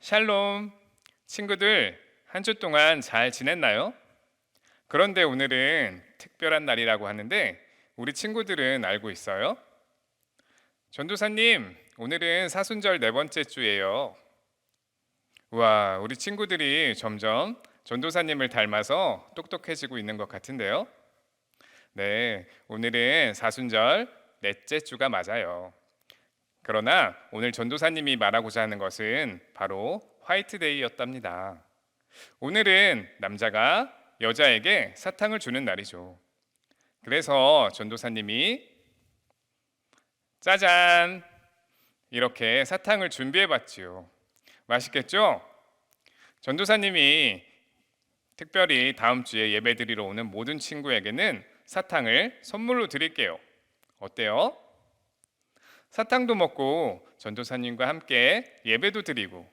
샬롬, 친구들 한 주 동안 잘 지냈나요? 그런데 오늘은 특별한 날이라고 하는데 우리 친구들은 알고 있어요? 전도사님, 오늘은 사순절 네 번째 주예요. 와, 우리 친구들이 점점 전도사님을 닮아서 똑똑해지고 있는 것 같은데요? 네, 오늘은 사순절 넷째 주가 맞아요. 그러나 오늘 전도사님이 말하고자 하는 것은 바로 화이트데이였답니다. 오늘은 남자가 여자에게 사탕을 주는 날이죠. 그래서 전도사님이 짜잔! 이렇게 사탕을 준비해 봤지요. 맛있겠죠? 전도사님이 특별히 다음 주에 예배드리러 오는 모든 친구에게는 사탕을 선물로 드릴게요. 어때요? 사탕도 먹고 전도사님과 함께 예배도 드리고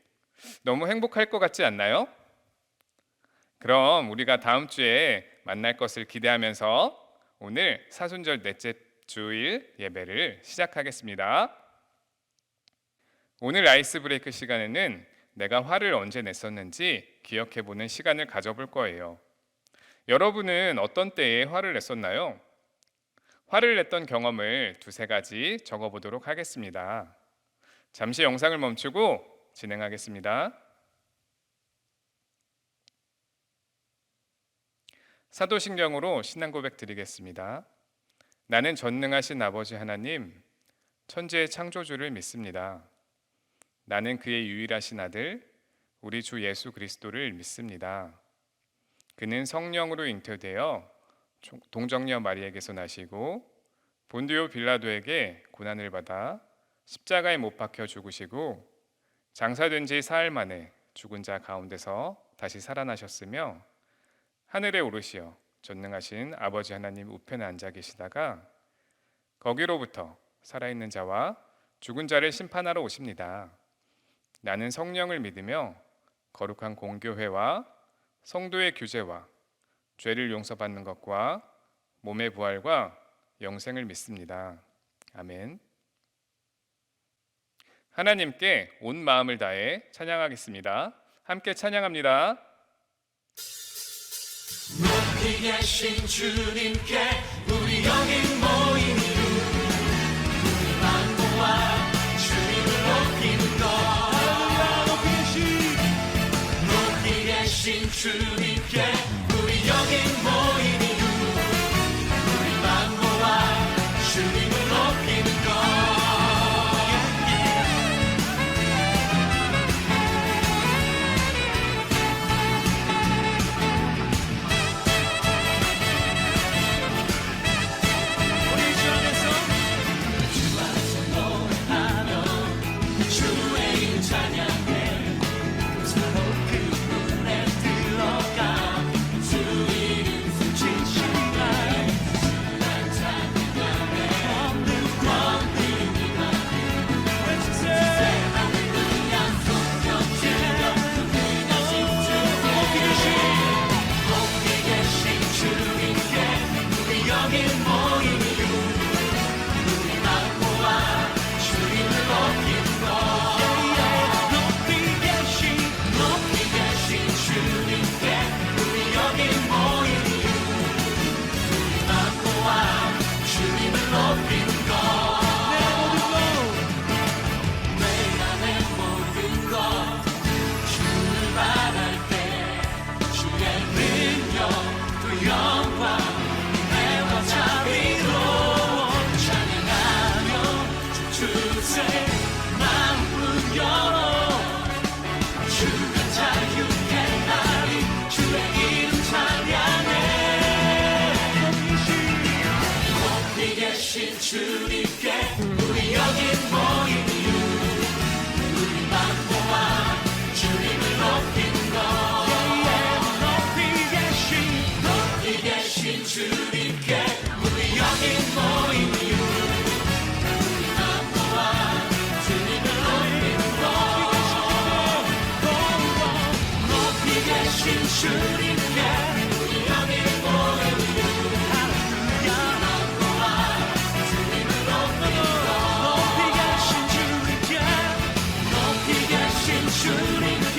너무 행복할 것 같지 않나요? 그럼 우리가 다음 주에 만날 것을 기대하면서 오늘 사순절 넷째 주일 예배를 시작하겠습니다. 오늘 아이스 브레이크 시간에는 내가 화를 언제 냈었는지 기억해 보는 시간을 가져볼 거예요. 여러분은 어떤 때에 화를 냈었나요? 화를 냈던 경험을 두세 가지 적어 보도록 하겠습니다. 잠시 영상을 멈추고 진행하겠습니다. 사도신경으로 신앙 고백 드리겠습니다. 나는 전능하신 아버지 하나님, 천지의 창조주를 믿습니다. 나는 그의 유일하신 아들, 우리 주 예수 그리스도를 믿습니다. 그는 성령으로 잉태되어 동정녀 마리에게서 나시고 본디오 빌라도에게 고난을 받아 십자가에 못 박혀 죽으시고 장사된 지 사흘 만에 죽은 자 가운데서 다시 살아나셨으며 하늘에 오르시어 전능하신 아버지 하나님 우편에 앉아 계시다가 거기로부터 살아있는 자와 죽은 자를 심판하러 오십니다. 나는 성령을 믿으며 거룩한 공교회와 성도의 규제와 죄를 용서받는 것과 몸의 부활과 영생을 믿습니다. 아멘. 하나님께 온 마음을 다해 찬양하겠습니다. 함께 찬양합니다. 높이 계신 주님께 우리 여기 모인 이유 우리만 모아 주님을 높이는 것 높이 계신 주님께 우리 여기 모인 이유 우리만 모아 주님을 높이는 것 주님께 우리 여기 모인 이유 우리만 모아 주님을 높이는 것 높이 계신 주님께 우리 여기 모인 이유 우리만 모아 주님을 높이는 것 높이 계신 주님께 우리 여기 모인 이유 높이 계신 주님께 높이 계신 주님께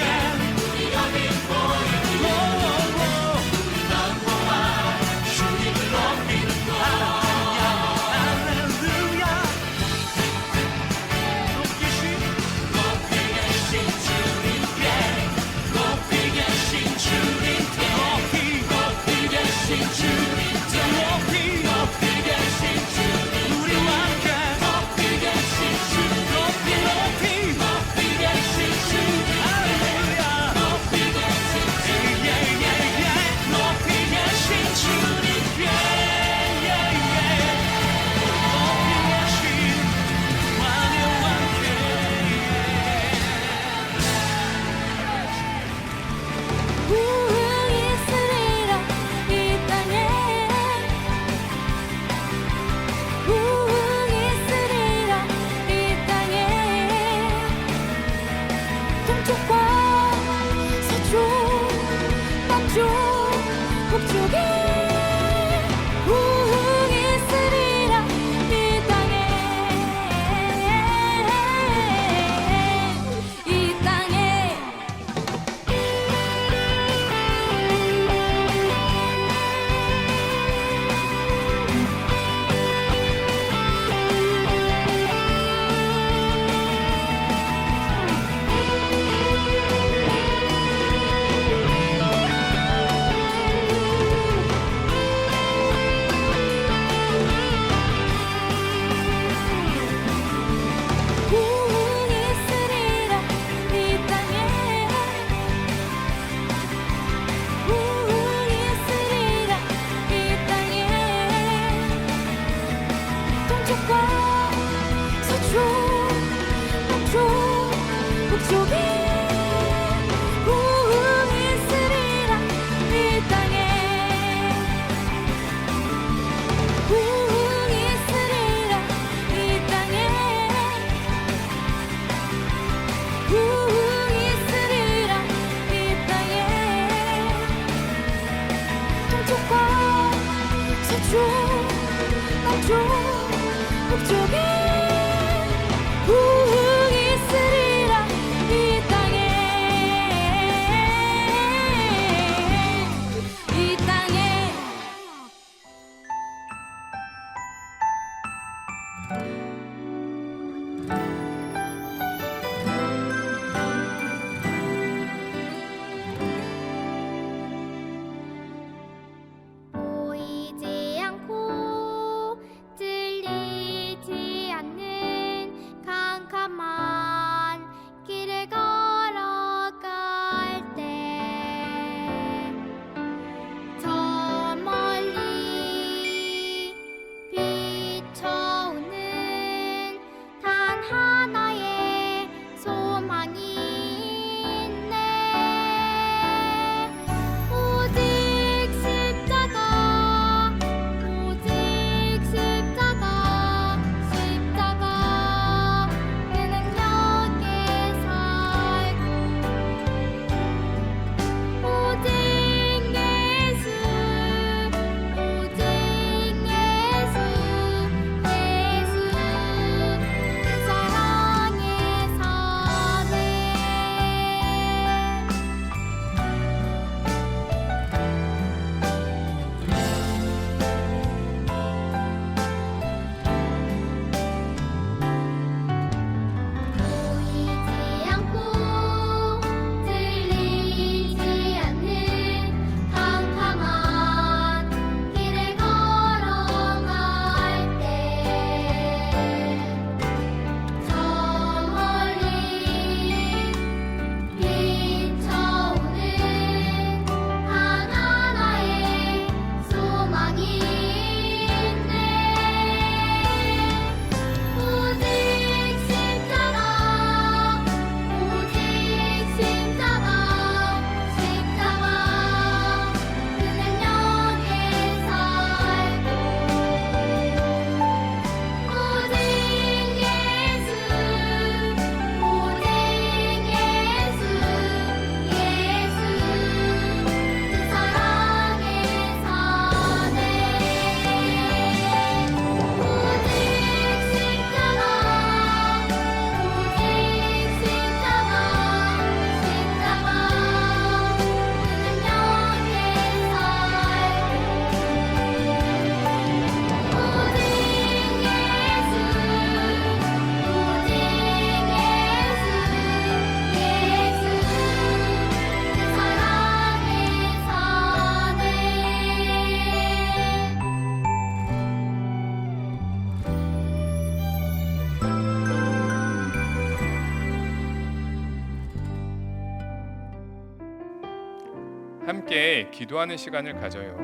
함께 기도하는 시간을 가져요.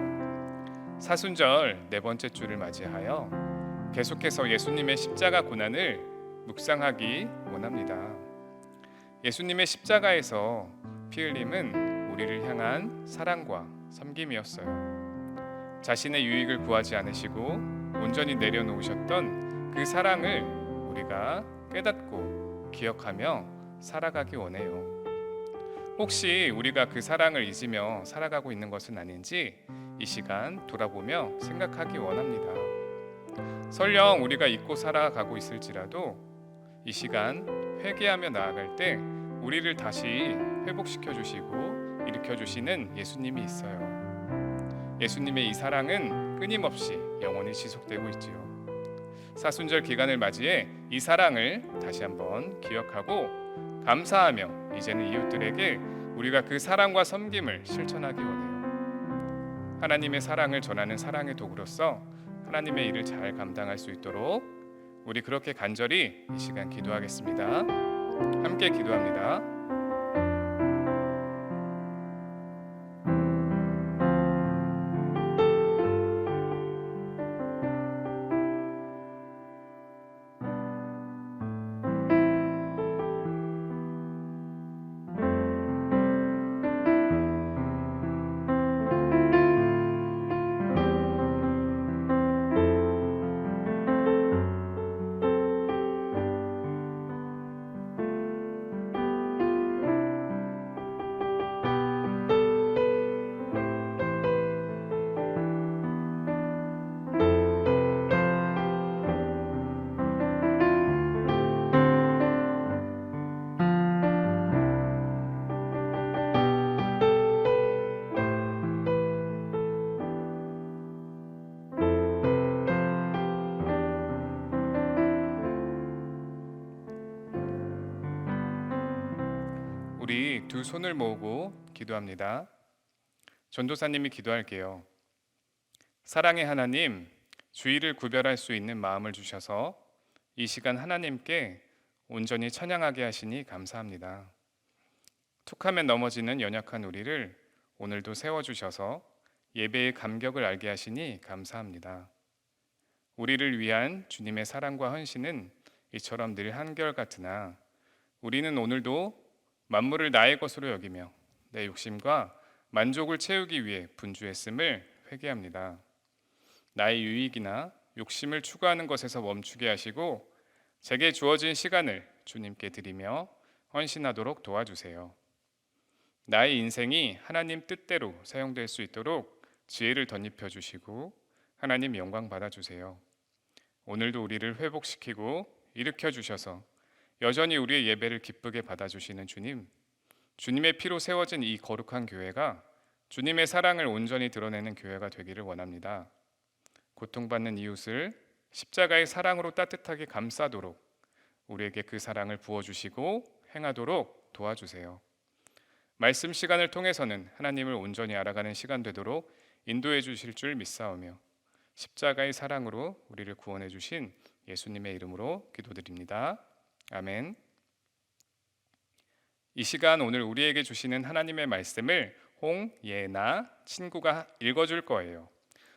사순절 네 번째 주를 맞이하여 계속해서 예수님의 십자가 고난을 묵상하기 원합니다. 예수님의 십자가에서 피 흘림은 우리를 향한 사랑과 섬김이었어요. 자신의 유익을 구하지 않으시고 온전히 내려놓으셨던 그 사랑을 우리가 깨닫고 기억하며 살아가기 원해요. 혹시 우리가 그 사랑을 잊으며 살아가고 있는 것은 아닌지 이 시간 돌아보며 생각하기 원합니다. 설령 우리가 잊고 살아가고 있을지라도 이 시간 회개하며 나아갈 때 우리를 다시 회복시켜 주시고 일으켜 주시는 예수님이 있어요. 예수님의 이 사랑은 끊임없이 영원히 지속되고 있지요. 사순절 기간을 맞이해 이 사랑을 다시 한번 기억하고 감사하며 이제는 이웃들에게 우리가 그 사랑과 섬김을 실천하기 원해요. 하나님의 사랑을 전하는 사랑의 도구로서 하나님의 일을 잘 감당할 수 있도록 우리 그렇게 간절히 이 시간 기도하겠습니다. 함께 기도합니다. 우리 두 손을 모으고 기도합니다. 전도사님이 기도할게요. 사랑의 하나님, 주의를 구별할 수 있는 마음을 주셔서 이 시간 하나님께 온전히 찬양하게 하시니 감사합니다. 툭하면 넘어지는 연약한 우리를 오늘도 세워주셔서 예배의 감격을 알게 하시니 감사합니다. 우리를 위한 주님의 사랑과 헌신은 이처럼 늘 한결같으나 우리는 오늘도 만물을 나의 것으로 여기며 내 욕심과 만족을 채우기 위해 분주했음을 회개합니다. 나의 유익이나 욕심을 추구하는 것에서 멈추게 하시고 제게 주어진 시간을 주님께 드리며 헌신하도록 도와주세요. 나의 인생이 하나님 뜻대로 사용될 수 있도록 지혜를 덧입혀 주시고 하나님 영광 받아주세요. 오늘도 우리를 회복시키고 일으켜 주셔서 여전히 우리의 예배를 기쁘게 받아주시는 주님, 주님의 피로 세워진 이 거룩한 교회가 주님의 사랑을 온전히 드러내는 교회가 되기를 원합니다. 고통받는 이웃을 십자가의 사랑으로 따뜻하게 감싸도록 우리에게 그 사랑을 부어주시고 행하도록 도와주세요. 말씀 시간을 통해서는 하나님을 온전히 알아가는 시간 되도록 인도해 주실 줄 믿사오며 십자가의 사랑으로 우리를 구원해 주신 예수님의 이름으로 기도드립니다. 아멘. 이 시간 오늘 우리에게 주시는 하나님의 말씀을 홍예나 친구가 읽어줄 거예요.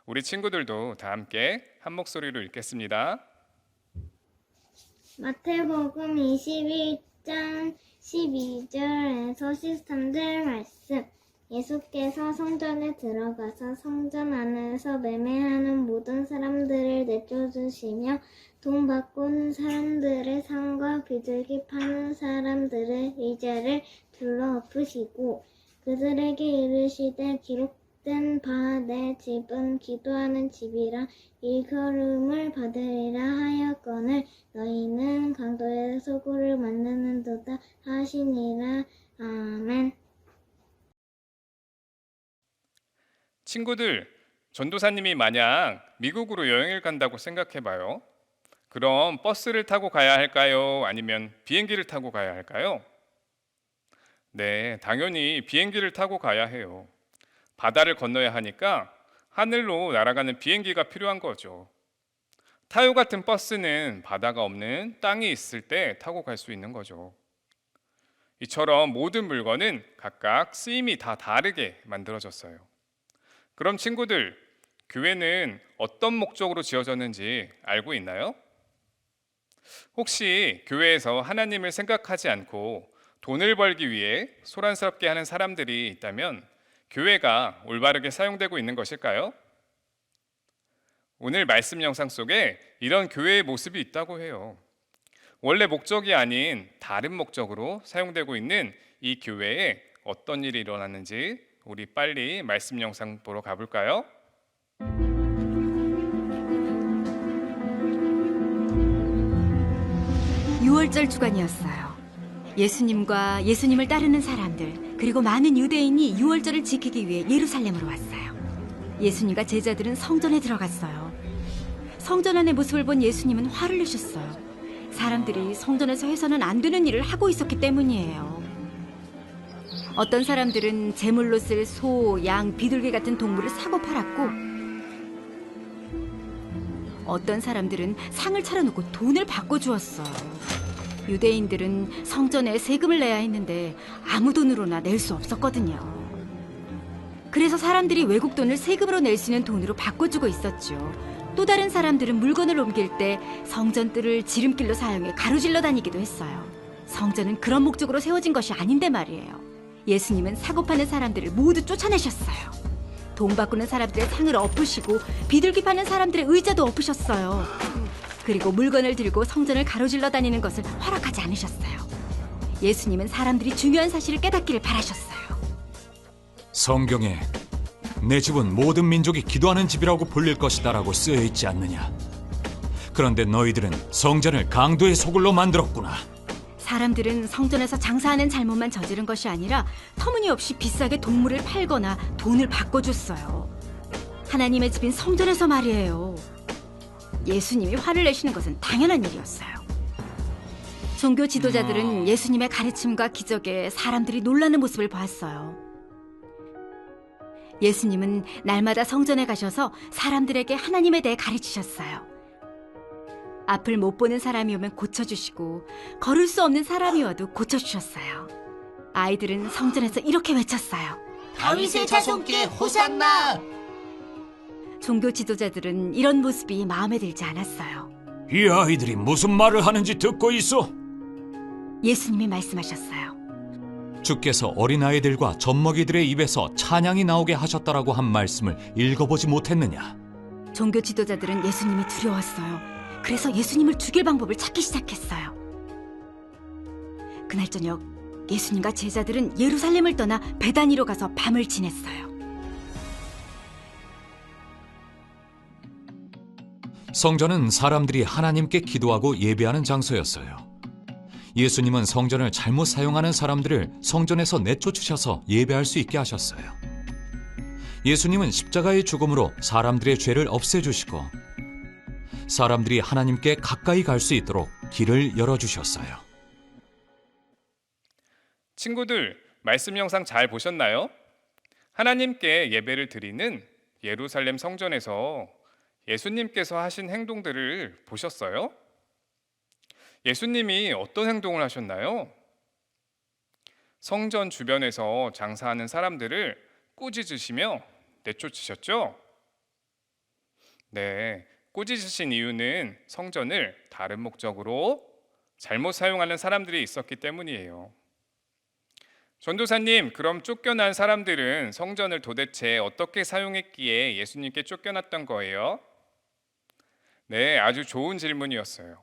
우리 친구들도 다 함께 한 목소리로 읽겠습니다. 마태복음 21장 12절에서 13절 말씀. 예수께서 성전에 들어가서 성전 안에서 매매하는 모든 사람들을 내쫓으시며 돈 바꾸는 사람들의 상과 비둘기 파는 사람들의 의자를 둘러 엎으시고 그들에게 이르시되 기록된 바 내 집은 기도하는 집이라 일컬음을 받으리라 하였거늘 너희는 강도의 소굴을 만드는도다 하시니라. 아멘. 친구들, 전도사님이 만약 미국으로 여행을 간다고 생각해봐요. 그럼 버스를 타고 가야 할까요? 아니면 비행기를 타고 가야 할까요? 네, 당연히 비행기를 타고 가야 해요. 바다를 건너야 하니까 하늘로 날아가는 비행기가 필요한 거죠. 타요 같은 버스는 바다가 없는 땅이 있을 때 타고 갈 수 있는 거죠. 이처럼 모든 물건은 각각 쓰임이 다 다르게 만들어졌어요. 그럼 친구들, 교회는 어떤 목적으로 지어졌는지 알고 있나요? 혹시 교회에서 하나님을 생각하지 않고 돈을 벌기 위해 소란스럽게 하는 사람들이 있다면 교회가 올바르게 사용되고 있는 것일까요? 오늘 말씀 영상 속에 이런 교회의 모습이 있다고 해요. 원래 목적이 아닌 다른 목적으로 사용되고 있는 이 교회에 어떤 일이 일어났는지 우리 빨리 말씀 영상 보러 가볼까요? 6월절 주간이었어요. 예수님과 예수님을 따르는 사람들, 그리고 많은 유대인이 6월절을 지키기 위해 예루살렘으로 왔어요. 예수님과 제자들은 성전에 들어갔어요. 성전 안의 모습을 본 예수님은 화를 내셨어요. 사람들이 성전에서 해서는 안 되는 일을 하고 있었기 때문이에요. 어떤 사람들은 제물로 쓸 소, 양, 비둘기 같은 동물을 사고 팔았고, 어떤 사람들은 상을 차려놓고 돈을 바꿔주었어요. 유대인들은 성전에 세금을 내야 했는데 아무 돈으로나 낼 수 없었거든요. 그래서 사람들이 외국 돈을 세금으로 낼 수 있는 돈으로 바꿔주고 있었죠. 또 다른 사람들은 물건을 옮길 때 성전 뜰을 지름길로 사용해 가로질러 다니기도 했어요. 성전은 그런 목적으로 세워진 것이 아닌데 말이에요. 예수님은 사고 파는 사람들을 모두 쫓아내셨어요. 돈 바꾸는 사람들의 상을 엎으시고 비둘기 파는 사람들의 의자도 엎으셨어요. 그리고 물건을 들고 성전을 가로질러 다니는 것을 허락하지 않으셨어요. 예수님은 사람들이 중요한 사실을 깨닫기를 바라셨어요. 성경에 내 집은 모든 민족이 기도하는 집이라고 불릴 것이다라고 쓰여 있지 않느냐. 그런데 너희들은 성전을 강도의 소굴로 만들었구나. 사람들은 성전에서 장사하는 잘못만 저지른 것이 아니라 터무니없이 비싸게 동물을 팔거나 돈을 바꿔줬어요. 하나님의 집인 성전에서 말이에요. 예수님이 화를 내시는 것은 당연한 일이었어요. 종교 지도자들은 예수님의 가르침과 기적에 사람들이 놀라는 모습을 보았어요. 예수님은 날마다 성전에 가셔서 사람들에게 하나님에 대해 가르치셨어요. 앞을 못 보는 사람이 오면 고쳐주시고 걸을 수 없는 사람이 와도 고쳐주셨어요. 아이들은 성전에서 이렇게 외쳤어요. 다윗의 자손께 호산나. 종교 지도자들은 이런 모습이 마음에 들지 않았어요. 이 아이들이 무슨 말을 하는지 듣고 있어. 예수님이 말씀하셨어요. 주께서 어린아이들과 젖먹이들의 입에서 찬양이 나오게 하셨다라고 한 말씀을 읽어보지 못했느냐. 종교 지도자들은 예수님이 두려웠어요. 그래서 예수님을 죽일 방법을 찾기 시작했어요. 그날 저녁 예수님과 제자들은 예루살렘을 떠나 베다니로 가서 밤을 지냈어요. 성전은 사람들이 하나님께 기도하고 예배하는 장소였어요. 예수님은 성전을 잘못 사용하는 사람들을 성전에서 내쫓으셔서 예배할 수 있게 하셨어요. 예수님은 십자가의 죽음으로 사람들의 죄를 없애주시고 사람들이 하나님께 가까이 갈 수 있도록 길을 열어주셨어요. 친구들, 말씀 영상 잘 보셨나요? 하나님께 예배를 드리는 예루살렘 성전에서 예수님께서 하신 행동들을 보셨어요? 예수님이 어떤 행동을 하셨나요? 성전 주변에서 장사하는 사람들을 꾸짖으시며 내쫓으셨죠? 네, 꾸짖으신 이유는 성전을 다른 목적으로 잘못 사용하는 사람들이 있었기 때문이에요. 전도사님, 그럼 쫓겨난 사람들은 성전을 도대체 어떻게 사용했기에 예수님께 쫓겨났던 거예요? 네, 아주 좋은 질문이었어요.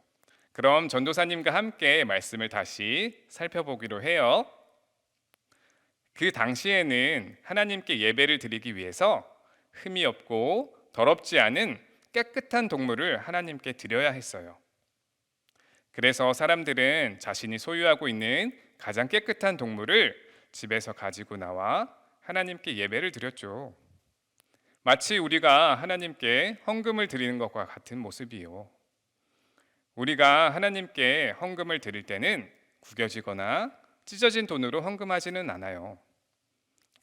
그럼 전도사님과 함께 말씀을 다시 살펴보기로 해요. 그 당시에는 하나님께 예배를 드리기 위해서 흠이 없고 더럽지 않은 깨끗한 동물을 하나님께 드려야 했어요. 그래서 사람들은 자신이 소유하고 있는 가장 깨끗한 동물을 집에서 가지고 나와 하나님께 예배를 드렸죠. 마치 우리가 하나님께 헌금을 드리는 것과 같은 모습이요. 우리가 하나님께 헌금을 드릴 때는 구겨지거나 찢어진 돈으로 헌금하지는 않아요.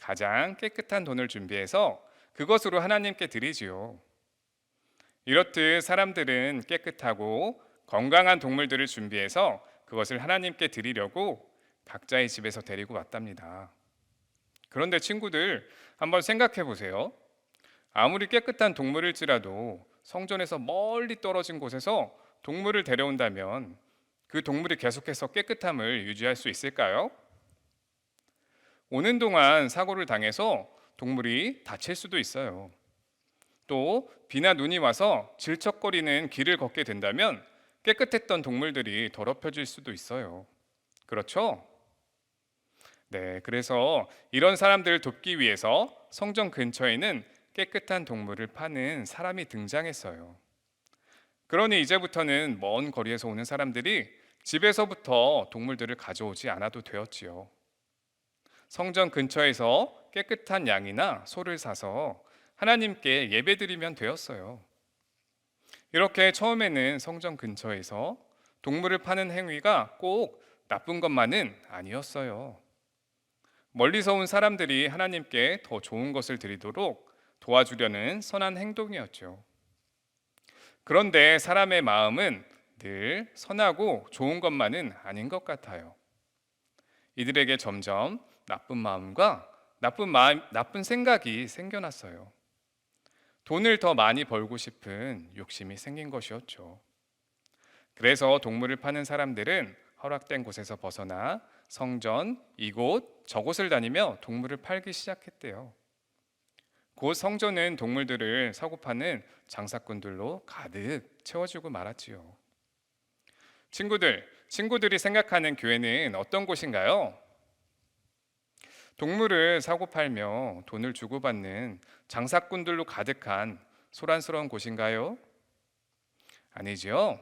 가장 깨끗한 돈을 준비해서 그것으로 하나님께 드리지요. 이렇듯 사람들은 깨끗하고 건강한 동물들을 준비해서 그것을 하나님께 드리려고 각자의 집에서 데리고 왔답니다. 그런데 친구들, 한번 생각해 보세요. 아무리 깨끗한 동물일지라도 성전에서 멀리 떨어진 곳에서 동물을 데려온다면 그 동물이 계속해서 깨끗함을 유지할 수 있을까요? 오는 동안 사고를 당해서 동물이 다칠 수도 있어요. 또 비나 눈이 와서 질척거리는 길을 걷게 된다면 깨끗했던 동물들이 더럽혀질 수도 있어요. 그렇죠? 네, 그래서 이런 사람들을 돕기 위해서 성전 근처에는 깨끗한 동물을 파는 사람이 등장했어요. 그러니 이제부터는 먼 거리에서 오는 사람들이 집에서부터 동물들을 가져오지 않아도 되었지요. 성전 근처에서 깨끗한 양이나 소를 사서 하나님께 예배드리면 되었어요. 이렇게 처음에는 성전 근처에서 동물을 파는 행위가 꼭 나쁜 것만은 아니었어요. 멀리서 온 사람들이 하나님께 더 좋은 것을 드리도록 도와주려는 선한 행동이었죠. 그런데 사람의 마음은 늘 선하고 좋은 것만은 아닌 것 같아요. 이들에게 점점 나쁜 마음과 나쁜 생각이 생겨났어요. 돈을 더 많이 벌고 싶은 욕심이 생긴 것이었죠. 그래서 동물을 파는 사람들은 허락된 곳에서 벗어나 성전, 이곳, 저곳을 다니며 동물을 팔기 시작했대요. 곧 성전은 동물들을 사고 파는 장사꾼들로 가득 채워지고 말았지요. 친구들이 생각하는 교회는 어떤 곳인가요? 동물을 사고 팔며 돈을 주고받는 장사꾼들로 가득한 소란스러운 곳인가요? 아니지요.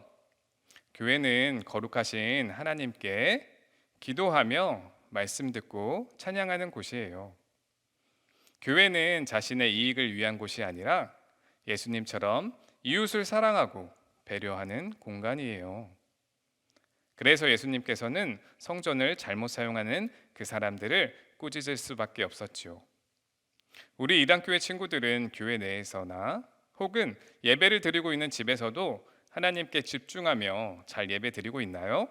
교회는 거룩하신 하나님께 기도하며 말씀 듣고 찬양하는 곳이에요. 교회는 자신의 이익을 위한 곳이 아니라 예수님처럼 이웃을 사랑하고 배려하는 공간이에요. 그래서 예수님께서는 성전을 잘못 사용하는 그 사람들을 꾸짖을 수밖에 없었지요. 우리 이단교회 친구들은 교회 내에서나 혹은 예배를 드리고 있는 집에서도 하나님께 집중하며 잘 예배 드리고 있나요?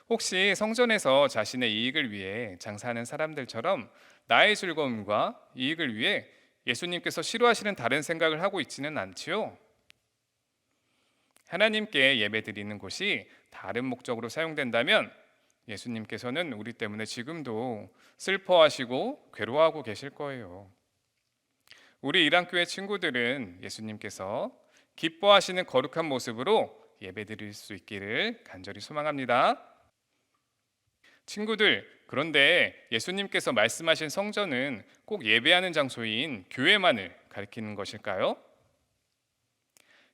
혹시 성전에서 자신의 이익을 위해 장사하는 사람들처럼 나의 즐거움과 이익을 위해 예수님께서 싫어하시는 다른 생각을 하고 있지는 않지요? 하나님께 예배 드리는 곳이 다른 목적으로 사용된다면 예수님께서는 우리 때문에 지금도 슬퍼하시고 괴로워하고 계실 거예요. 우리 이단교회 친구들은 예수님께서 기뻐하시는 거룩한 모습으로 예배 드릴 수 있기를 간절히 소망합니다. 친구들, 그런데 예수님께서 말씀하신 성전은 꼭 예배하는 장소인 교회만을 가리키는 것일까요?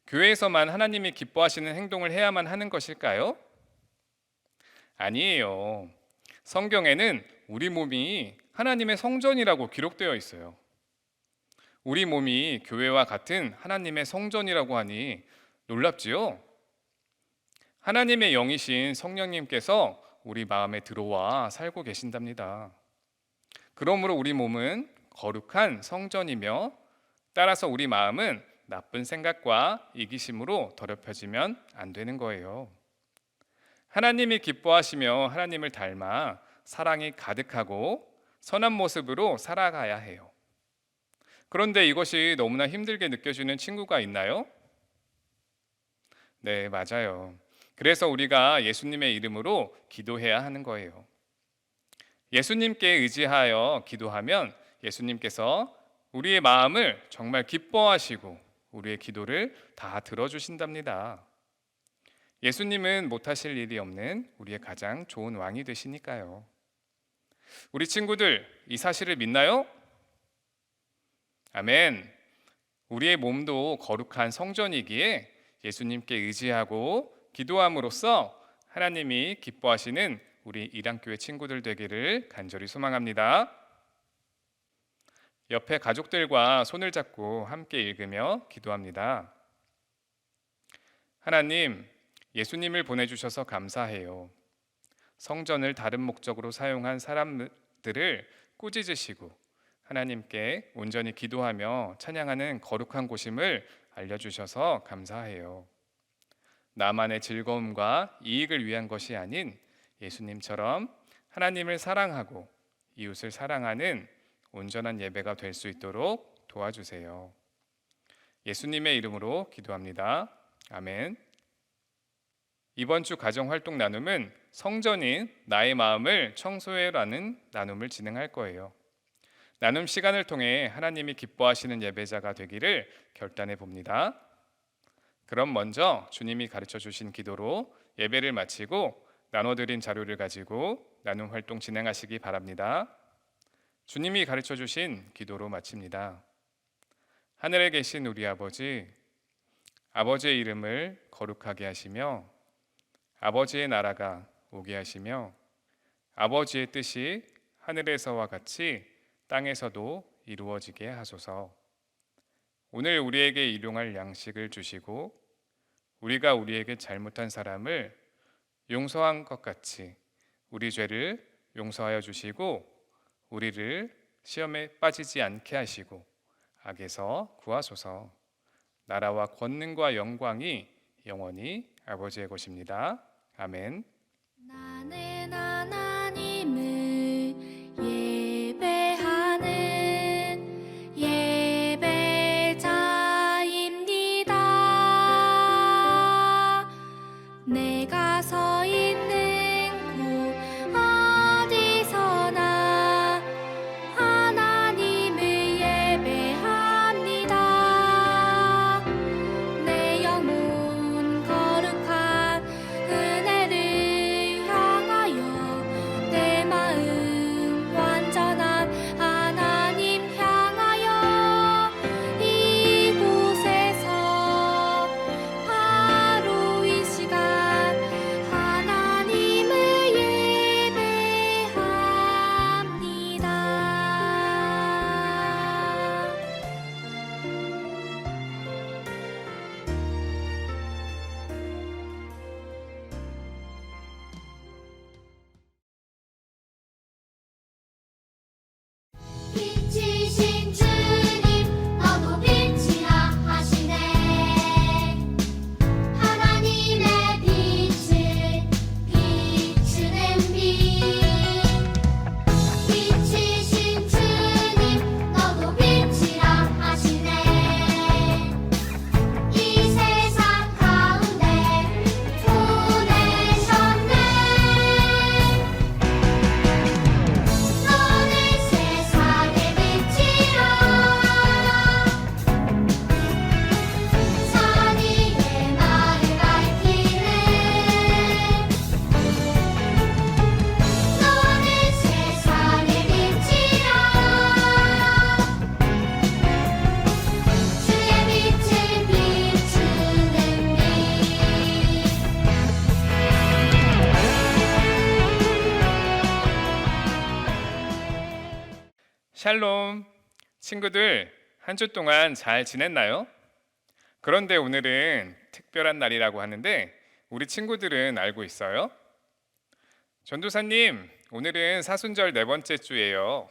교회에서만 하나님이 기뻐하시는 행동을 해야만 하는 것일까요? 아니에요. 성경에는 우리 몸이 하나님의 성전이라고 기록되어 있어요. 우리 몸이 교회와 같은 하나님의 성전이라고 하니 놀랍지요? 하나님의 영이신 성령님께서 우리 마음에 들어와 살고 계신답니다. 그러므로 우리 몸은 거룩한 성전이며 따라서 우리 마음은 나쁜 생각과 이기심으로 더럽혀지면 안 되는 거예요. 하나님이 기뻐하시며 하나님을 닮아 사랑이 가득하고 선한 모습으로 살아가야 해요. 그런데 이것이 너무나 힘들게 느껴지는 친구가 있나요? 네, 맞아요. 그래서 우리가 예수님의 이름으로 기도해야 하는 거예요. 예수님께 의지하여 기도하면 예수님께서 우리의 마음을 정말 기뻐하시고 우리의 기도를 다 들어주신답니다. 예수님은 못하실 일이 없는 우리의 가장 좋은 왕이 되시니까요. 우리 친구들, 이 사실을 믿나요? 아멘. 우리의 몸도 거룩한 성전이기에 예수님께 의지하고 기도함으로써 하나님이 기뻐하시는 우리 이단교회 친구들 되기를 간절히 소망합니다. 옆에 가족들과 손을 잡고 함께 읽으며 기도합니다. 하나님, 예수님을 보내주셔서 감사해요. 성전을 다른 목적으로 사용한 사람들을 꾸짖으시고 하나님께 온전히 기도하며 찬양하는 거룩한 곳임을 알려주셔서 감사해요. 나만의 즐거움과 이익을 위한 것이 아닌 예수님처럼 하나님을 사랑하고 이웃을 사랑하는 온전한 예배가 될 수 있도록 도와주세요. 예수님의 이름으로 기도합니다. 아멘. 이번 주 가정활동 나눔은 성전인 나의 마음을 청소해라는 나눔을 진행할 거예요. 나눔 시간을 통해 하나님이 기뻐하시는 예배자가 되기를 결단해 봅니다. 그럼 먼저 주님이 가르쳐 주신 기도로 예배를 마치고 나눠드린 자료를 가지고 나눔 활동 진행하시기 바랍니다. 주님이 가르쳐 주신 기도로 마칩니다. 하늘에 계신 우리 아버지, 아버지의 이름을 거룩하게 하시며 아버지의 나라가 오게 하시며 아버지의 뜻이 하늘에서와 같이 땅에서도 이루어지게 하소서. 오늘 우리에게 일용할 양식을 주시고 우리가 우리에게 잘못한 사람을 용서한 것 같이 우리 죄를 용서하여 주시고 우리를 시험에 빠지지 않게 하시고 악에서 구하소서. 나라와 권능과 영광이 영원히 아버지의 것입니다. 아멘. 나는 하나님을 예배하는 예배자입니다. 내가 서 있는 곳 어디서나 하나님을 예배합니다. 내 영혼 거룩한 은혜를 향하여 내 마음 완전한 하나님 향하여 이곳에서 바로 이 시간 하나님을 예배합니다. 빛이신 주님 너도 빛이라 하시네. 하나님의 빛을 비추는 빛. 빛이신 주님 너도 빛이라 하시네. 이 세상 가운데 보내셨네. 너는 세상의 빛이라. 산 위에 나를 밝히는. 너는 세상의 빛이라. 주의 빛을 비추는 빛. 샬롬. 친구들, 한 주 동안 잘 지냈나요? 그런데 오늘은 특별한 날이라고 하는데 우리 친구들은 알고 있어요? 전도사님, 오늘은 사순절 네 번째 주예요.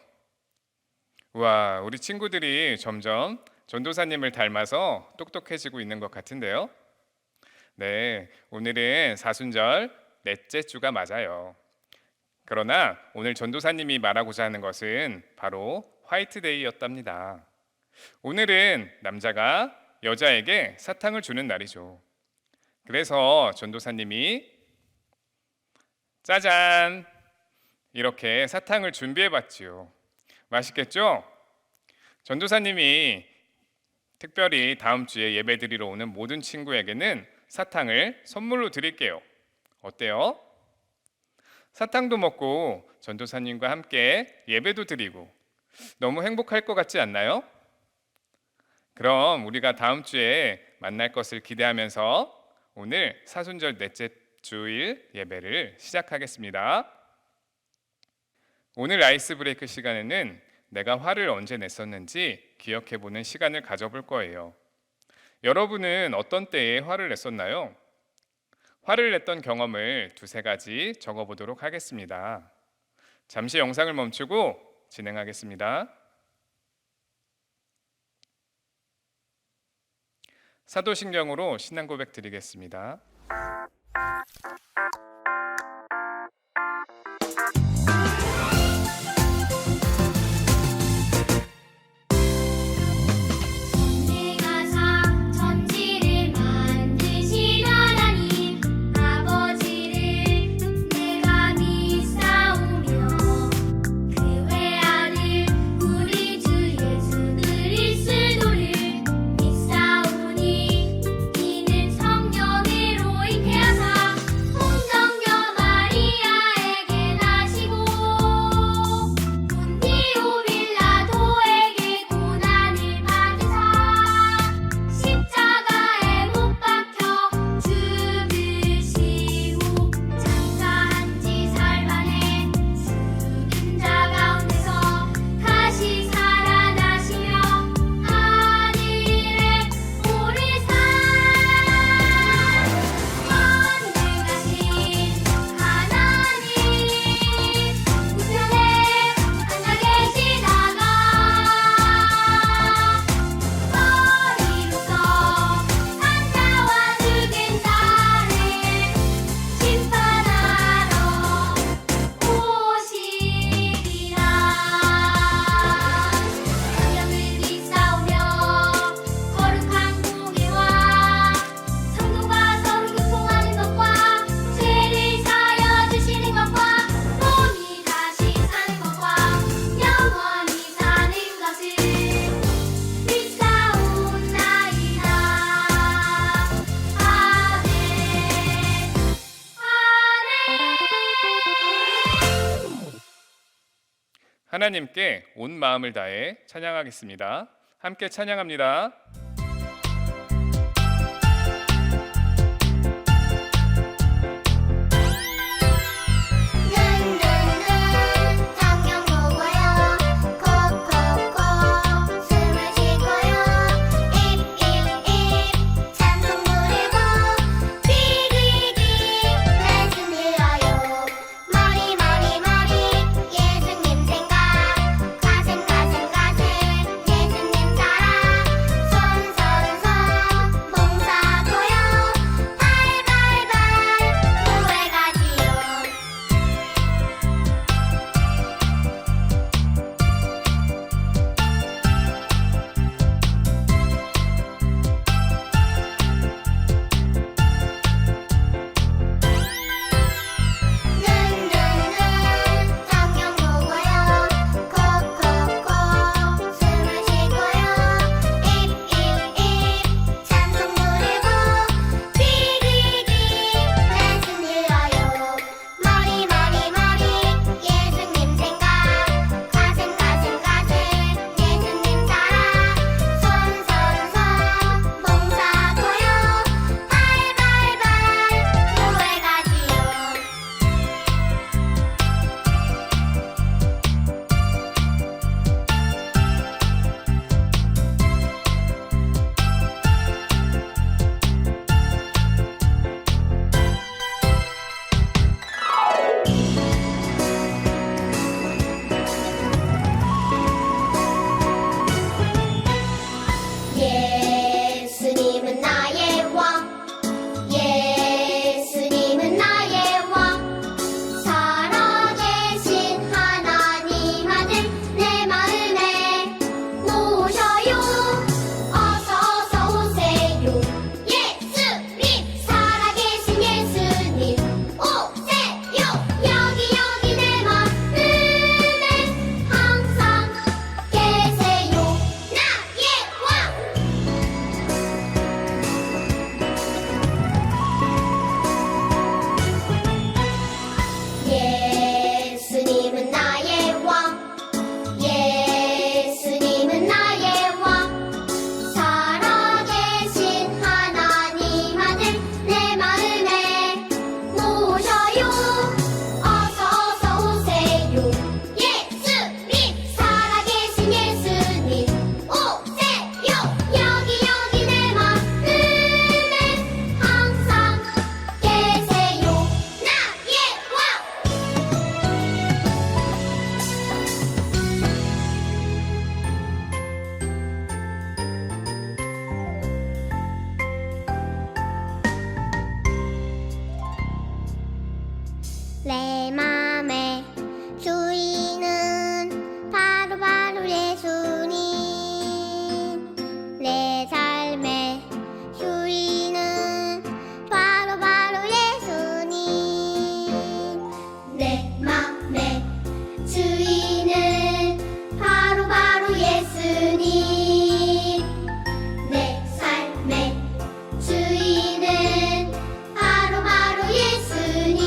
와, 우리 친구들이 점점 전도사님을 닮아서 똑똑해지고 있는 것 같은데요? 네, 오늘은 사순절 넷째 주가 맞아요. 그러나 오늘 전도사님이 말하고자 하는 것은 바로 화이트데이였답니다. 오늘은 남자가 여자에게 사탕을 주는 날이죠. 그래서 전도사님이 짜잔! 이렇게 사탕을 준비해 봤지요. 맛있겠죠? 전도사님이 특별히 다음 주에 예배 드리러 오는 모든 친구에게는 사탕을 선물로 드릴게요. 어때요? 사탕도 먹고 전도사님과 함께 예배도 드리고 너무 행복할 것 같지 않나요? 그럼 우리가 다음 주에 만날 것을 기대하면서 오늘 사순절 넷째 주일 예배를 시작하겠습니다. 오늘 아이스 브레이크 시간에는 내가 화를 언제 냈었는지 기억해보는 시간을 가져볼 거예요. 여러분은 어떤 때에 화를 냈었나요? 화를 냈던 경험을 두세 가지 적어보도록 하겠습니다. 잠시 영상을 멈추고 진행하겠습니다. 사도신경으로 신앙 고백 드리겠습니다. 하나님께 온 마음을 다해 찬양하겠습니다. 함께 찬양합니다. 눈눈눈 성경 보고요 콕콕콕 숨을 쉬고요 입입입 찬송 부르고 귀귀귀 말씀 들어요 머리 예수님 생각 가슴 예수님 사랑 손 봉사고요 발발발 교회 가지요 눈눈눈 성경 보고요 콕콕콕 숨을 쉬고요 입입입 찬송 부르고 귀귀귀 말씀 들어요 머리 예수님 생각 가슴 예수님 사랑 손 봉사고요 발발발 교회 가지요 예수님은 나의 왕 예수님은 나의 왕 살아계신 하나님 아들 내 마음에 모셔요 어서 오세요 예수님 살아계신 예수님 오세요 여기 내 마음에 항상 계세요 나의 왕 예수님은 나의 왕 예수님은 나의 왕 살아계신 하나님 아들 내 마음에 모셔요 어서 오세요 예수님 살아계신 예수님 오세요 여기 내 마음에 항상 계세요 나의 왕 내 맘의 주인은 바로 예수님 내 삶의 주인은 바로 예수님 내 맘의 주인은 바로 예수님 내 삶의 주인은 바로 예수님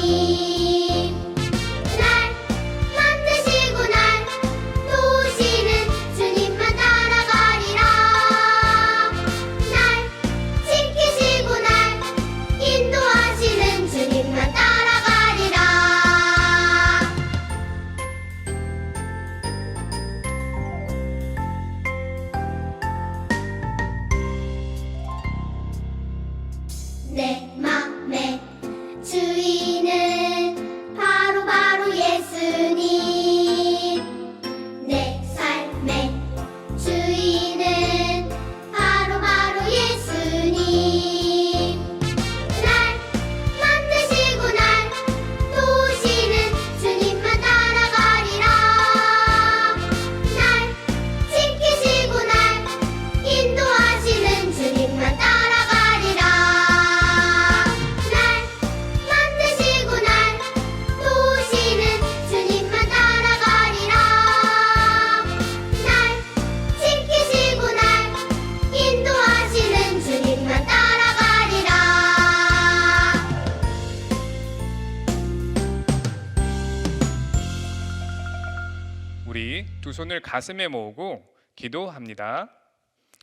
우리 두 손을 가슴에 모으고 기도합니다.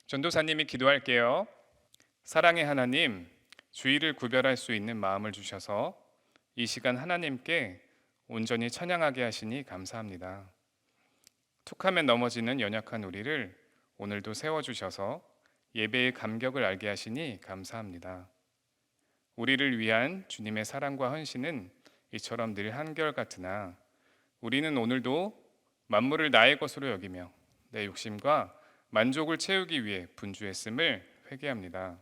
전도사님이 기도할게요. 사랑의 하나님, 주의를 구별할 수 있는 마음을 주셔서 이 시간 하나님께 온전히 찬양하게 하시니 감사합니다. 툭하면 넘어지는 연약한 우리를 오늘도 세워주셔서 예배의 감격을 알게 하시니 감사합니다. 우리를 위한 주님의 사랑과 헌신은 이처럼 늘 한결같으나 우리는 오늘도 만물을 나의 것으로 여기며 내 욕심과 만족을 채우기 위해 분주했음을 회개합니다.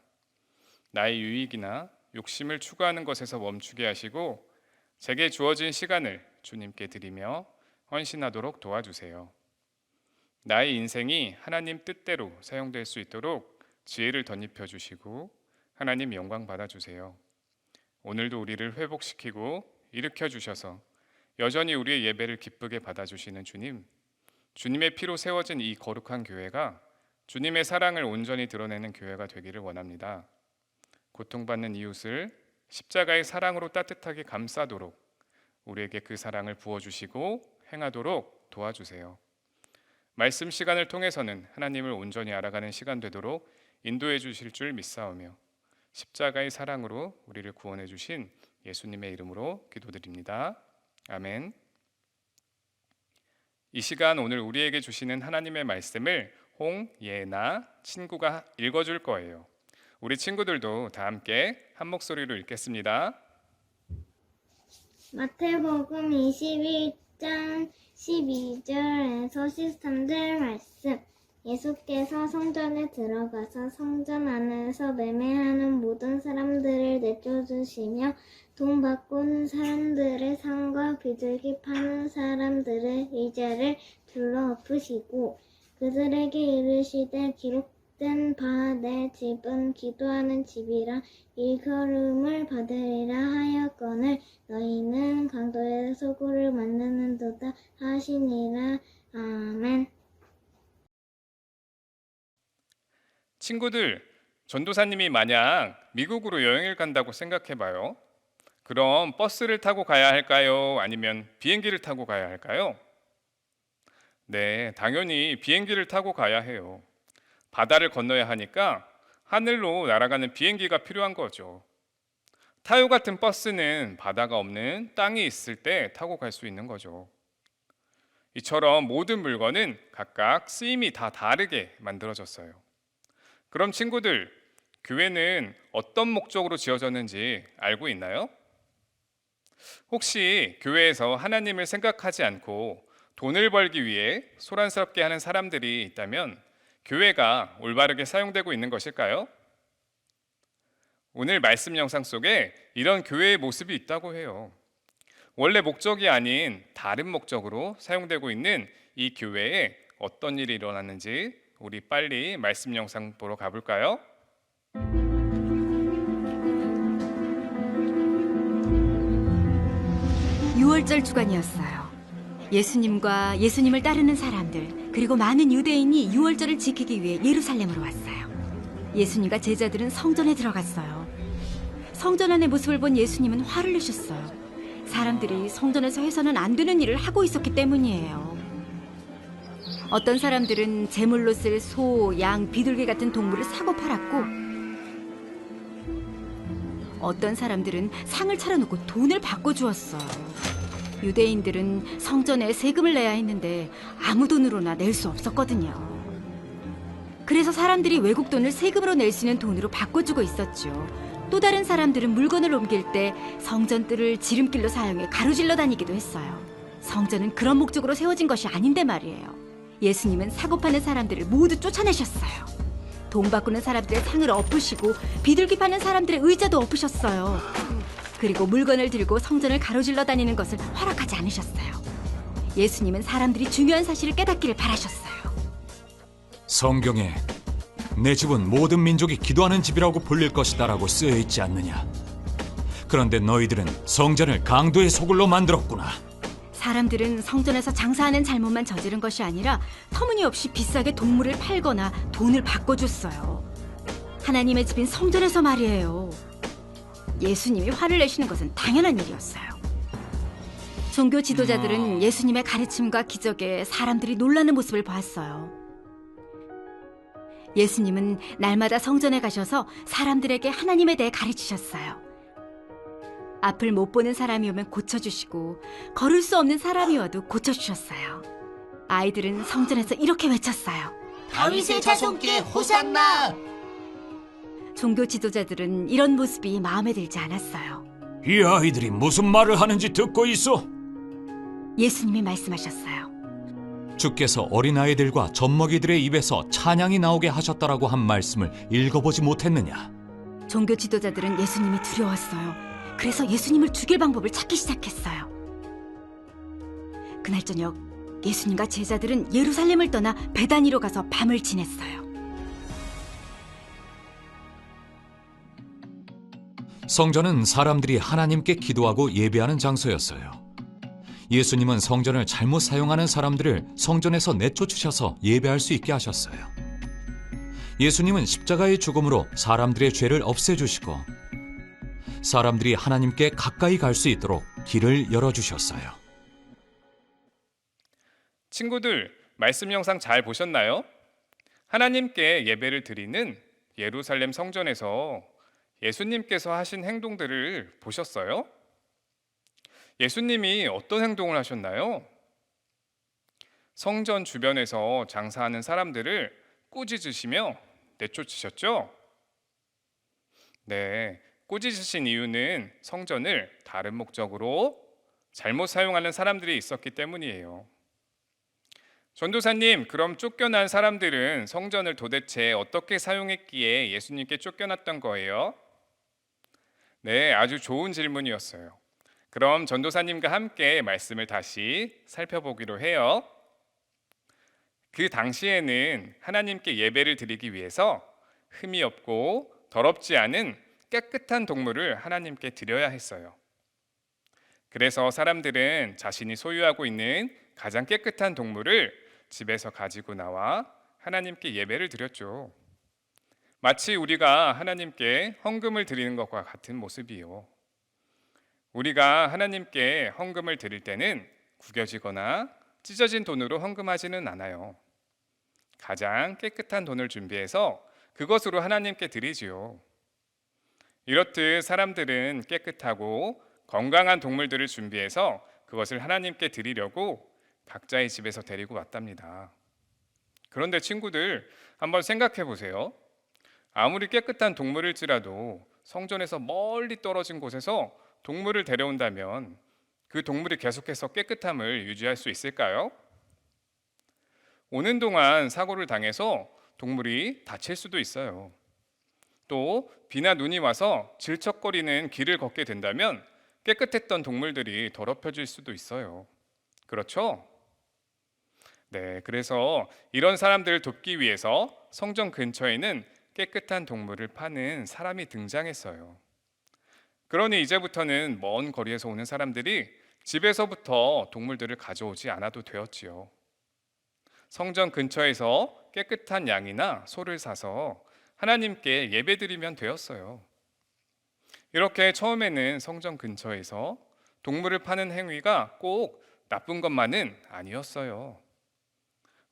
나의 유익이나 욕심을 추구하는 것에서 멈추게 하시고 제게 주어진 시간을 주님께 드리며 헌신하도록 도와주세요. 나의 인생이 하나님 뜻대로 사용될 수 있도록 지혜를 덧입혀 주시고 하나님 영광 받아주세요. 오늘도 우리를 회복시키고 일으켜 주셔서 여전히 우리의 예배를 기쁘게 받아주시는 주님, 주님의 피로 세워진 이 거룩한 교회가 주님의 사랑을 온전히 드러내는 교회가 되기를 원합니다. 고통받는 이웃을 십자가의 사랑으로 따뜻하게 감싸도록 우리에게 그 사랑을 부어주시고 행하도록 도와주세요. 말씀 시간을 통해서는 하나님을 온전히 알아가는 시간 되도록 인도해 주실 줄 믿사오며 십자가의 사랑으로 우리를 구원해 주신 예수님의 이름으로 기도드립니다. 아멘. 이 시간 오늘 우리에게 주시는 하나님의 말씀을 홍예나 친구가 읽어줄 거예요. 우리 친구들도 다 함께 한 목소리로 읽겠습니다. 마태복음 21장 12절에서 13절 말씀. 예수께서 성전에 들어가서 성전 안에서 매매하는 모든 사람들을 내쫓으시며 돈 바꾸는 사람들의 상과 비둘기 파는 사람들의 의자를 둘러 엎으시고 그들에게 이르시되 기록된 바 내 집은 기도하는 집이라 일컬음을 받으리라 하였거늘 너희는 강도의 소굴을 만드는도다 하시니라. 아멘. 친구들, 전도사님이 만약 미국으로 여행을 간다고 생각해봐요. 그럼 버스를 타고 가야 할까요? 아니면 비행기를 타고 가야 할까요? 네, 당연히 비행기를 타고 가야 해요. 바다를 건너야 하니까 하늘로 날아가는 비행기가 필요한 거죠. 타요 같은 버스는 바다가 없는 땅이 있을 때 타고 갈 수 있는 거죠. 이처럼 모든 물건은 각각 쓰임이 다 다르게 만들어졌어요. 그럼 친구들, 교회는 어떤 목적으로 지어졌는지 알고 있나요? 혹시 교회에서 하나님을 생각하지 않고 돈을 벌기 위해 소란스럽게 하는 사람들이 있다면 교회가 올바르게 사용되고 있는 것일까요? 오늘 말씀 영상 속에 이런 교회의 모습이 있다고 해요. 원래 목적이 아닌 다른 목적으로 사용되고 있는 이 교회에 어떤 일이 일어났는지 우리 빨리 말씀 영상 보러 가볼까요? 유월절 주간이었어요. 예수님과 예수님을 따르는 사람들 그리고 많은 유대인이 유월절을 지키기 위해 예루살렘으로 왔어요. 예수님과 제자들은 성전에 들어갔어요. 성전 안의 모습을 본 예수님은 화를 내셨어요. 사람들이 성전에서 해서는 안 되는 일을 하고 있었기 때문이에요. 어떤 사람들은 제물로 쓸 소, 양, 비둘기 같은 동물을 사고 팔았고 어떤 사람들은 상을 차려놓고 돈을 바꿔주었어요. 유대인들은 성전에 세금을 내야 했는데 아무 돈으로나 낼 수 없었거든요. 그래서 사람들이 외국 돈을 세금으로 낼 수 있는 돈으로 바꿔주고 있었죠. 또 다른 사람들은 물건을 옮길 때 성전 뜰을 지름길로 사용해 가로질러 다니기도 했어요. 성전은 그런 목적으로 세워진 것이 아닌데 말이에요. 예수님은 사고 파는 사람들을 모두 쫓아내셨어요. 돈 바꾸는 사람들의 상을 엎으시고 비둘기 파는 사람들의 의자도 엎으셨어요. 그리고 물건을 들고 성전을 가로질러 다니는 것을 허락하지 않으셨어요. 예수님은 사람들이 중요한 사실을 깨닫기를 바라셨어요. 성경에 내 집은 모든 민족이 기도하는 집이라고 불릴 것이다 라고 쓰여 있지 않느냐. 그런데 너희들은 성전을 강도의 소굴로 만들었구나. 사람들은 성전에서 장사하는 잘못만 저지른 것이 아니라 터무니없이 비싸게 동물을 팔거나 돈을 바꿔줬어요. 하나님의 집인 성전에서 말이에요. 예수님이 화를 내시는 것은 당연한 일이었어요. 종교 지도자들은 예수님의 가르침과 기적에 사람들이 놀라는 모습을 보았어요. 예수님은 날마다 성전에 가셔서 사람들에게 하나님에 대해 가르치셨어요. 앞을 못 보는 사람이 오면 고쳐주시고 걸을 수 없는 사람이 와도 고쳐주셨어요. 아이들은 성전에서 이렇게 외쳤어요. 다윗의 자손께 호산나! 종교 지도자들은 이런 모습이 마음에 들지 않았어요. 이 아이들이 무슨 말을 하는지 듣고 있어. 예수님이 말씀하셨어요. 주께서 어린아이들과 젖먹이들의 입에서 찬양이 나오게 하셨다라고 한 말씀을 읽어보지 못했느냐? 종교 지도자들은 예수님이 두려웠어요. 그래서 예수님을 죽일 방법을 찾기 시작했어요. 그날 저녁 예수님과 제자들은 예루살렘을 떠나 베다니로 가서 밤을 지냈어요. 성전은 사람들이 하나님께 기도하고 예배하는 장소였어요. 예수님은 성전을 잘못 사용하는 사람들을 성전에서 내쫓으셔서 예배할 수 있게 하셨어요. 예수님은 십자가의 죽음으로 사람들의 죄를 없애주시고 사람들이 하나님께 가까이 갈 수 있도록 길을 열어주셨어요. 친구들, 말씀 영상 잘 보셨나요? 하나님께 예배를 드리는 예루살렘 성전에서 예수님께서 하신 행동들을 보셨어요? 예수님이 어떤 행동을 하셨나요? 성전 주변에서 장사하는 사람들을 꾸짖으시며 내쫓으셨죠? 네, 꾸짖으신 이유는 성전을 다른 목적으로 잘못 사용하는 사람들이 있었기 때문이에요. 전도사님, 그럼 쫓겨난 사람들은 성전을 도대체 어떻게 사용했기에 예수님께 쫓겨났던 거예요? 네, 아주 좋은 질문이었어요. 그럼 전도사님과 함께 말씀을 다시 살펴보기로 해요. 그 당시에는 하나님께 예배를 드리기 위해서 흠이 없고 더럽지 않은 깨끗한 동물을 하나님께 드려야 했어요. 그래서 사람들은 자신이 소유하고 있는 가장 깨끗한 동물을 집에서 가지고 나와 하나님께 예배를 드렸죠. 마치 우리가 하나님께 헌금을 드리는 것과 같은 모습이요. 우리가 하나님께 헌금을 드릴 때는 구겨지거나 찢어진 돈으로 헌금하지는 않아요. 가장 깨끗한 돈을 준비해서 그것으로 하나님께 드리지요. 이렇듯 사람들은 깨끗하고 건강한 동물들을 준비해서 그것을 하나님께 드리려고 각자의 집에서 데리고 왔답니다. 그런데 친구들, 한번 생각해 보세요. 아무리 깨끗한 동물일지라도 성전에서 멀리 떨어진 곳에서 동물을 데려온다면 그 동물이 계속해서 깨끗함을 유지할 수 있을까요? 오는 동안 사고를 당해서 동물이 다칠 수도 있어요. 또 비나 눈이 와서 질척거리는 길을 걷게 된다면 깨끗했던 동물들이 더럽혀질 수도 있어요. 그렇죠? 네, 그래서 이런 사람들을 돕기 위해서 성전 근처에는 깨끗한 동물을 파는 사람이 등장했어요. 그러니 이제부터는 먼 거리에서 오는 사람들이 집에서부터 동물들을 가져오지 않아도 되었지요. 성전 근처에서 깨끗한 양이나 소를 사서 하나님께 예배드리면 되었어요. 이렇게 처음에는 성전 근처에서 동물을 파는 행위가 꼭 나쁜 것만은 아니었어요.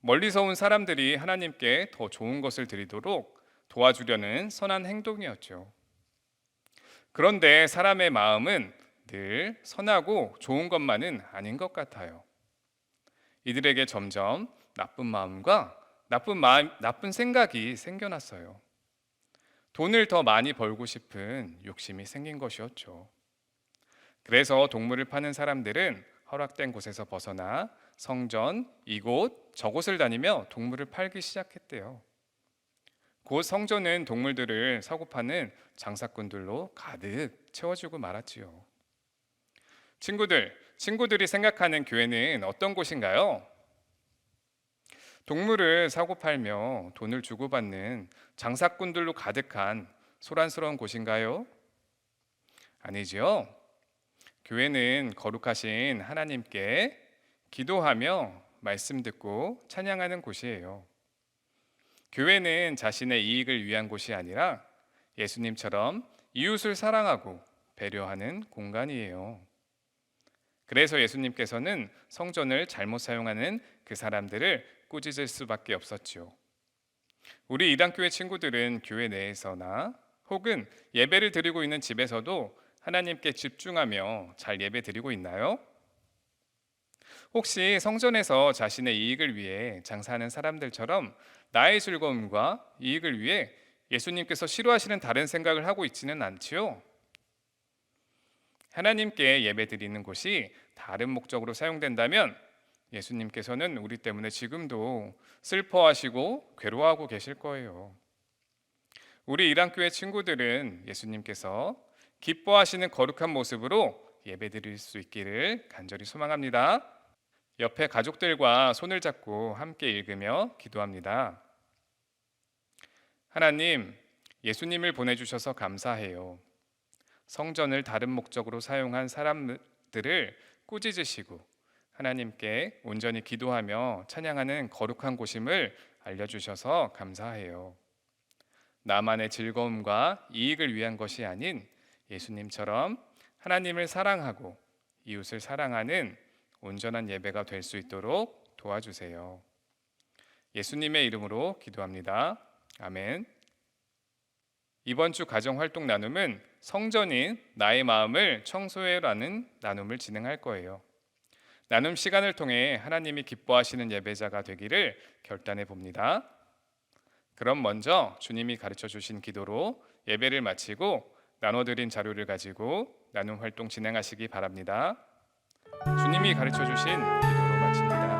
멀리서 온 사람들이 하나님께 더 좋은 것을 드리도록 도와주려는 선한 행동이었죠. 그런데 사람의 마음은 늘 선하고 좋은 것만은 아닌 것 같아요. 이들에게 점점 나쁜 마음과 나쁜 생각이 생겨났어요. 돈을 더 많이 벌고 싶은 욕심이 생긴 것이었죠. 그래서 동물을 파는 사람들은 허락된 곳에서 벗어나 성전, 이곳, 저곳을 다니며 동물을 팔기 시작했대요. 곧 성전은 동물들을 사고 파는 장사꾼들로 가득 채워지고 말았지요. 친구들이 생각하는 교회는 어떤 곳인가요? 동물을 사고 팔며 돈을 주고받는 장사꾼들로 가득한 소란스러운 곳인가요? 아니지요. 교회는 거룩하신 하나님께 기도하며 말씀 듣고 찬양하는 곳이에요. 교회는 자신의 이익을 위한 곳이 아니라 예수님처럼 이웃을 사랑하고 배려하는 공간이에요. 그래서 예수님께서는 성전을 잘못 사용하는 그 사람들을 꾸짖을 수밖에 없었죠. 우리 이단교회 친구들은 교회 내에서나 혹은 예배를 드리고 있는 집에서도 하나님께 집중하며 잘 예배 드리고 있나요? 혹시 성전에서 자신의 이익을 위해 장사하는 사람들처럼 나의 즐거움과 이익을 위해 예수님께서 싫어하시는 다른 생각을 하고 있지는 않지요? 하나님께 예배 드리는 곳이 다른 목적으로 사용된다면 예수님께서는 우리 때문에 지금도 슬퍼하시고 괴로워하고 계실 거예요. 우리 이단교회 친구들은 예수님께서 기뻐하시는 거룩한 모습으로 예배 드릴 수 있기를 간절히 소망합니다. 옆에 가족들과 손을 잡고 함께 읽으며 기도합니다. 하나님, 예수님을 보내주셔서 감사해요. 성전을 다른 목적으로 사용한 사람들을 꾸짖으시고 하나님께 온전히 기도하며 찬양하는 거룩한 곳임을 알려주셔서 감사해요. 나만의 즐거움과 이익을 위한 것이 아닌 예수님처럼 하나님을 사랑하고 이웃을 사랑하는 온전한 예배가 될 수 있도록 도와주세요. 예수님의 이름으로 기도합니다. 아멘. 이번 주 가정활동 나눔은 성전인 나의 마음을 청소해라는 나눔을 진행할 거예요. 나눔 시간을 통해 하나님이 기뻐하시는 예배자가 되기를 결단해 봅니다. 그럼 먼저 주님이 가르쳐 주신 기도로 예배를 마치고 나눠드린 자료를 가지고 나눔 활동 진행하시기 바랍니다. 주님이 가르쳐 주신 기도로 마칩니다.